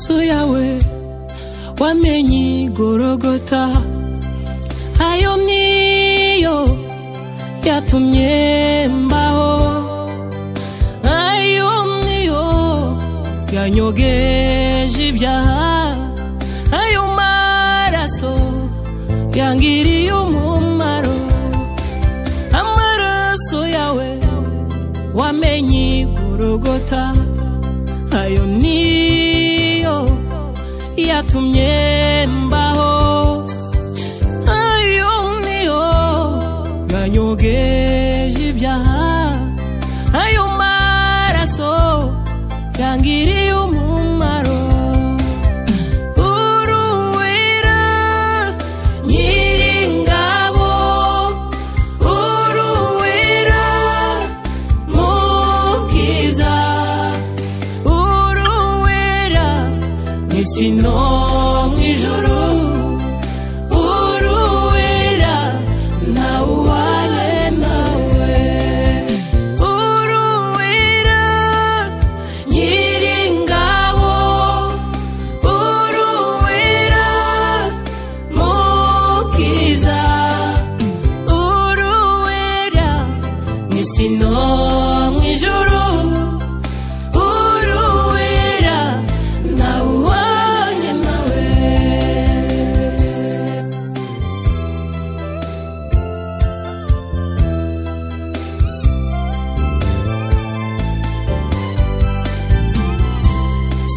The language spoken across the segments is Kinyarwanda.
amaraso yawe wamenye Golgotha, ayo niyo yatumye mbaho, ayo niyo yanyogeje ibyaha, ayo maraso yangiriye umumaro, amaraso yawe wamenye Golgotha, ayo niyo yatumye mbaho, ayo niyo yanyogeje ibyaha, ayo maraso yangiriye umumaro. Uruwera nyiringabo, uruwera mukiza, uruwera n'isi no mwijuru, uruwera nawuhanye nawe, uruwera nyiringabo, uruwera mukiza, uruwera n'isi no mwijuru, uruwera nawuhanye nawe.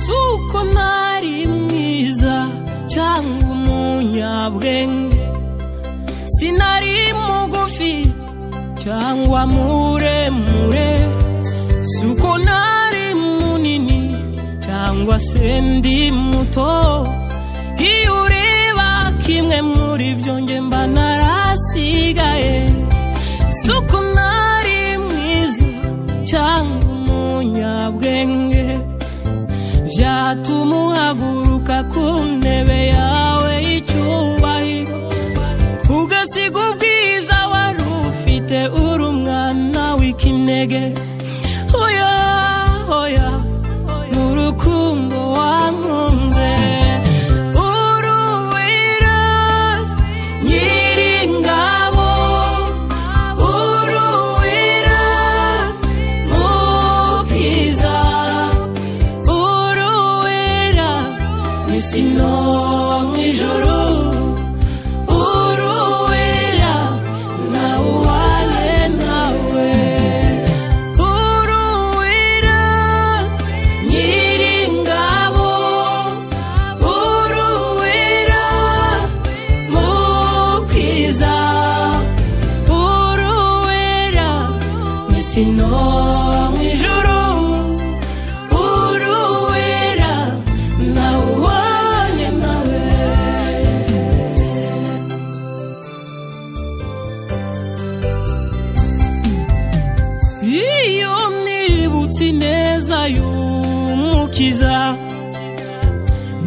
Suko nari mwiza cyangwa umunyabwenge, sinari mugufi cyangwa muremure, suko nari munini cyangwa se ndi muto, iyo ureba kimwe muri byo nge mba narasigaye, suko nari mwiza cyangwa umunyabwenge, vyatuma uhaguruka ku ntebe yawe y'icyubahiro, ugasiga ubwiza wari ufite uri umwana w'ikinege. Oya oya n'urukundo wankunze, uruwera nyiringabo, uruwera mukiza, uruwera n'isi no mwijuru, uruwera nawuhanye nawe, uruwera nyiringabo, uruwera mukiza, uruwera n'isi no mwijuru, uruwera nawuhanye nawe. Iyo nibutse neza y'umukiza,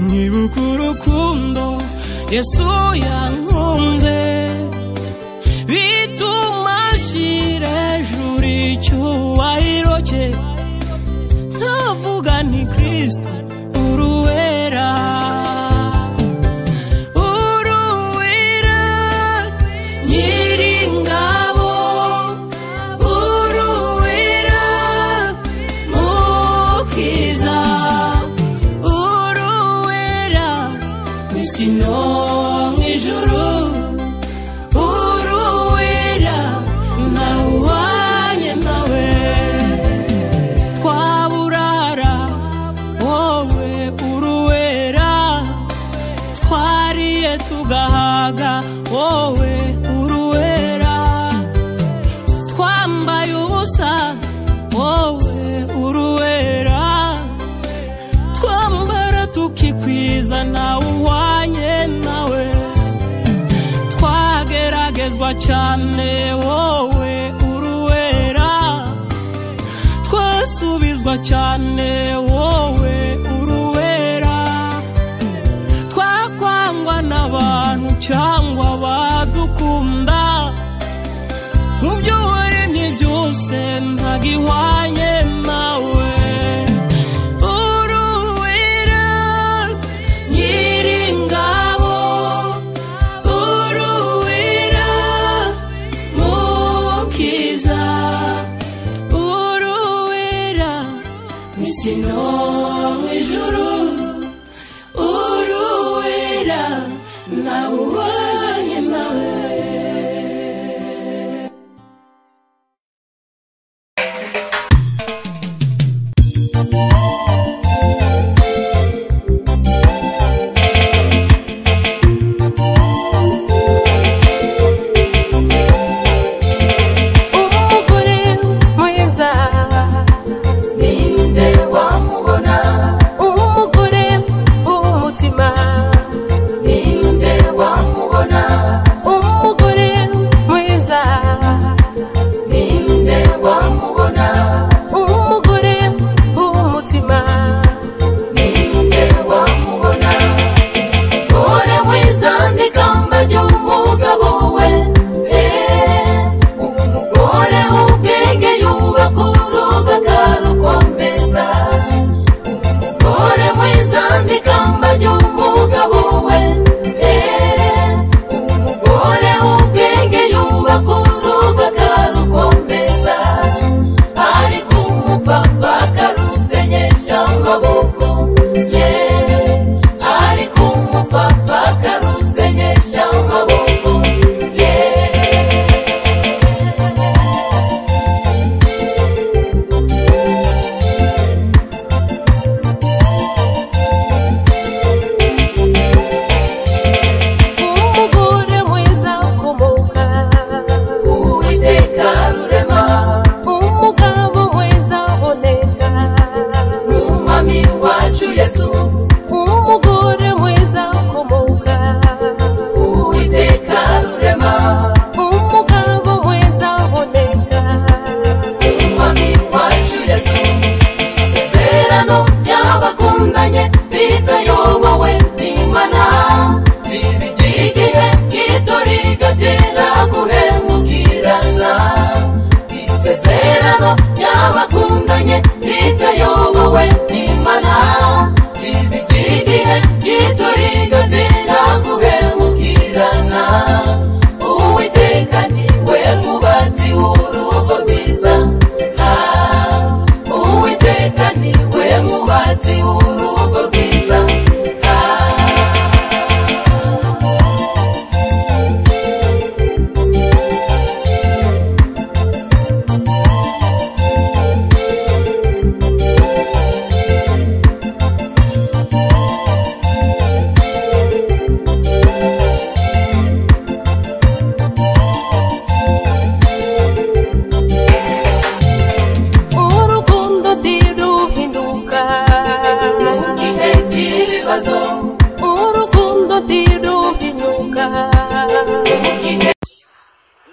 nibuka urukundo Yesu yankunze, bituma nshira hejuru icyubahiro cye, nkavuga ni Kristo uruwera, uruwera nyiringabo, uruwera mukiza, uruwera n'isi no mwijuru, uruwera nawuhanye nawe. Twaburara wowe uruwera, twariye tugahaga wowe uruwera, twambaye ubusa wowe uruwera, twambara tukikwiza nawuhanye nawe, twageragezwa cyane wowe uruwera, twasubizwa cyane wowe uruwera, twakwangwa n'abantu cyangwa badukunda, mu byo waremye byose ntagihwanye nawe, uruwera na uanye nawe.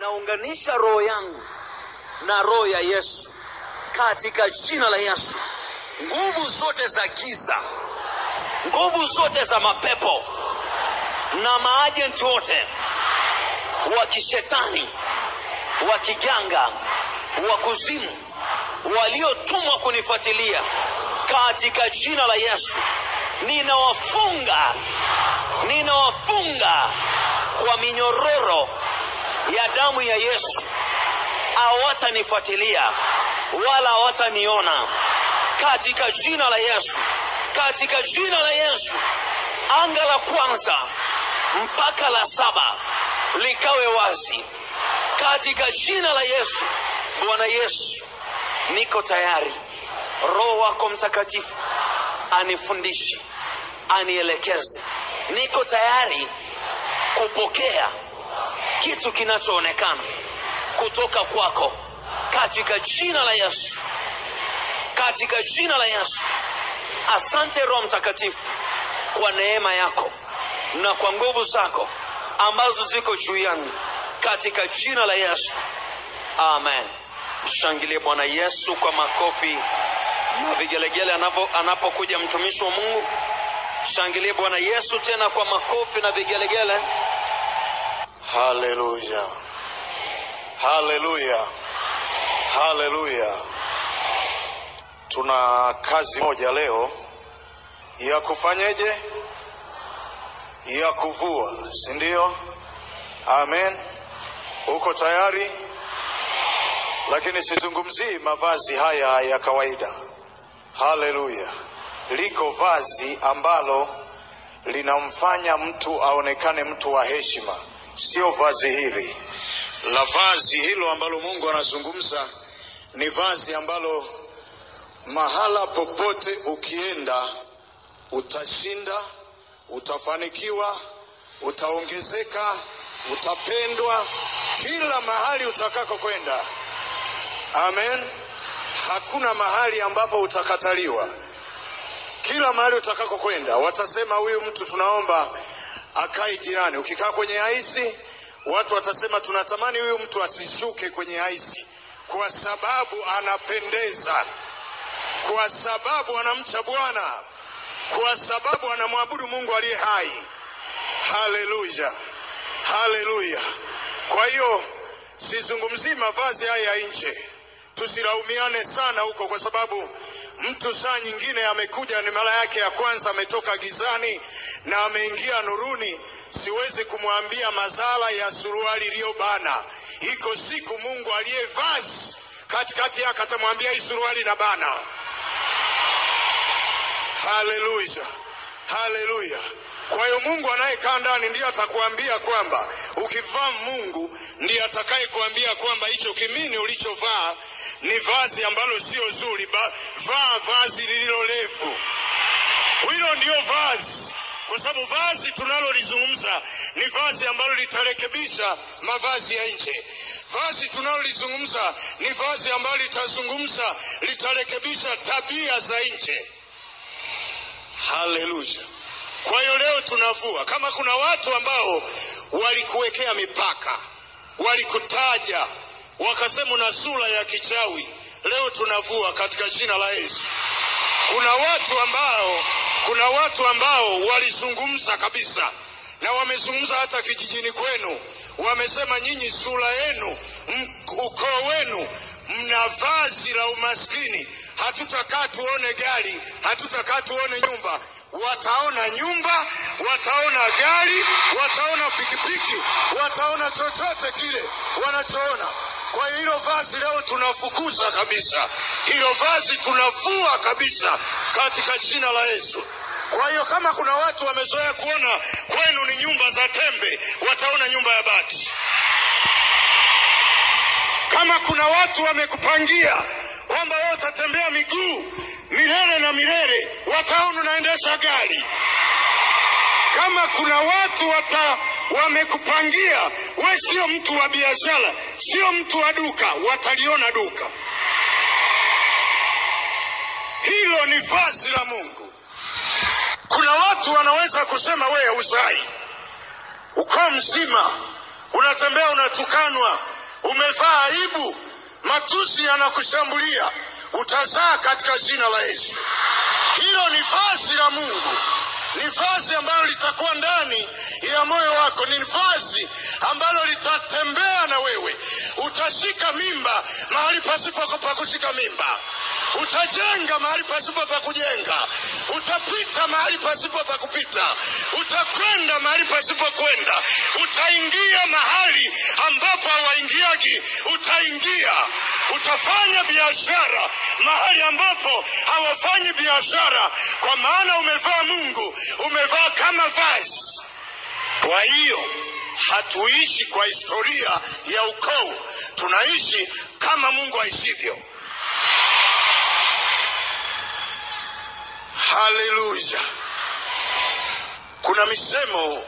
Naunganisha roho yangu na roho ya Yesu katika jina la Yesu. Nguvu zote za giza, nguvu zote za mapepo na maajenti wote wa kishetani, wa kiganga, wa kuzimu waliotumwa kunifuatilia katika jina la Yesu, ninawafunga kwa minyororo ya damu ya Yesu. Hawatanifuatilia wala hawataniona katika jina la Yesu. Katika jina la Yesu, anga la kwanza mpaka la 7 likawe wazi katika jina la Yesu. Bwana Yesu, niko tayari. Roho wako Mtakatifu anifundishe, anielekeze. Niko tayari kupokea kitu kinachoonekana kutoka kwako katika jina la Yesu. Katika jina la Yesu. Asante Roho Mtakatifu kwa neema yako na kwa nguvu zako ambazo ziko juu yangu katika jina la Yesu. Amen. Shangilie Bwana Yesu kwa makofi na vigelegele anapokuja mtumishi wa Mungu. Shangilie Bwana Yesu tena kwa makofi na vigelegele. Haleluya. Haleluya. Haleluya. Tuna kazi moja leo ya kufanyeje? Ya kuvua, si ndio? Amen. Uko tayari? Lakini sizungumzii mavazi haya ya kawaida. Haleluya. Liko vazi ambalo linamfanya mtu aonekane mtu wa heshima, sio vazi hili. La vazi hilo ambalo Mungu anazungumza ni vazi ambalo mahala popote ukienda utashinda, utafanikiwa, utaongezeka, utapendwa kila mahali utakako kwenda. Amen. Hakuna mahali ambapo utakataliwa. Kila mahali utakako kwenda watasema huyu mtu tunaomba akae jirani. Ukikaa kwenye haisi watu watasema tunatamani huyu mtu asishuke kwenye haisi, kwa sababu anapendeza, kwa sababu anamcha Bwana, kwa sababu anamwabudu Mungu aliye hai. Haleluya, haleluya. Kwa hiyo sizungumzii mavazi haya ya nje, tusilaumiane sana huko, kwa sababu mtu saa nyingine amekuja ni mara yake ya kwanza, ametoka gizani na ameingia nuruni. Siwezi kumwambia madhara ya suruali iliyobana. Iko siku Mungu aliye vazi katikati yake atamwambia hii suruali na bana. Haleluya, haleluya. Kwa hiyo Mungu anayekaa ndani ndiye atakuambia kwamba ukivaa Mungu ndiye atakaye kuambia kwamba hicho kimini ulichovaa ni vazi ambalo sio zuri. Vaa vazi lililo refu. Hilo ndio vazi, kwa sababu vazi tunalolizungumza ni vazi ambalo litarekebisha mavazi ya nje. Vazi tunalolizungumza ni vazi ambalo litarekebisha tabia za nje. Haleluya. Kwa hiyo leo tunavua. Kama kuna watu ambao walikuwekea mipaka, walikutaja, wakasema una sura ya kichawi, leo tunavua katika jina la Yesu. Kuna watu ambao walizungumza kabisa, na wamezungumza hata kijijini kwenu. Wamesema nyinyi sura yenu, ukoo wenu mna vazi la umaskini. Hatutakaa tuone gari, hatutakaa tuone nyumba. Wataona nyumba, wataona gari, wataona pikipiki, wataona chochote kile wanachoona. Kwa hiyo hilo vazi leo tunafukuza kabisa. Hilo vazi tunavua kabisa katika jina la Yesu. Kwa hiyo kama kuna watu wamezoea kuona kwenu ni nyumba za tembe, wataona nyumba ya bati. Kama kuna watu wamekupangia kwamba wewe utatembea miguu milele na milele, wataona unaendesha gari. Kama kuna watu wamekupangia wewe sio mtu wa biashara, sio mtu wa duka, wataliona duka. Hilo ni vazi la Mungu. Kuna watu wanaweza kusema wewe uzai, ukoo mzima unatembea unatukanwa, umevaa aibu, matusi yanakushambulia, utazaa katika jina la Yesu. Hilo ni vazi la Mungu. Ni vazi ambalo litakuwa ndani ya moyo wako. Ni vazi ambalo litatembea na wewe. Utashika mimba mahali pasipo pa kushika mimba. Utajenga mahali pasipo pa kujenga. Utapita mahali pasipo pa kupita. Utakwenda mahali pasipo kwenda. Utaingia mahali ambapo hawaingiagi. Utaingia. Utafanya biashara mahali ambapo hawafanyi biashara, kwa maana umevaa Mungu, umevaa kama vazi. Kwa hiyo hatuishi kwa historia ya ukoo, tunaishi kama Mungu aishivyo. Haleluya. Kuna misemo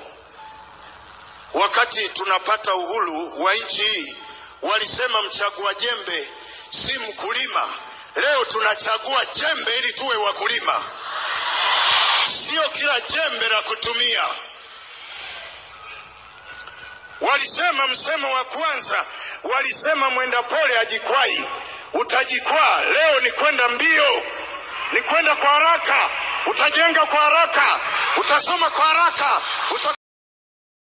wakati tunapata uhuru wa nchi hii, walisema mchagua jembe si mkulima. Leo tunachagua jembe ili tuwe wakulima. Sio kila jembe la kutumia. Walisema msemo wa kwanza, walisema mwenda pole ajikwai. Utajikwaa. Leo ni kwenda mbio, ni kwenda kwa haraka. Utajenga kwa haraka, utasoma kwa haraka,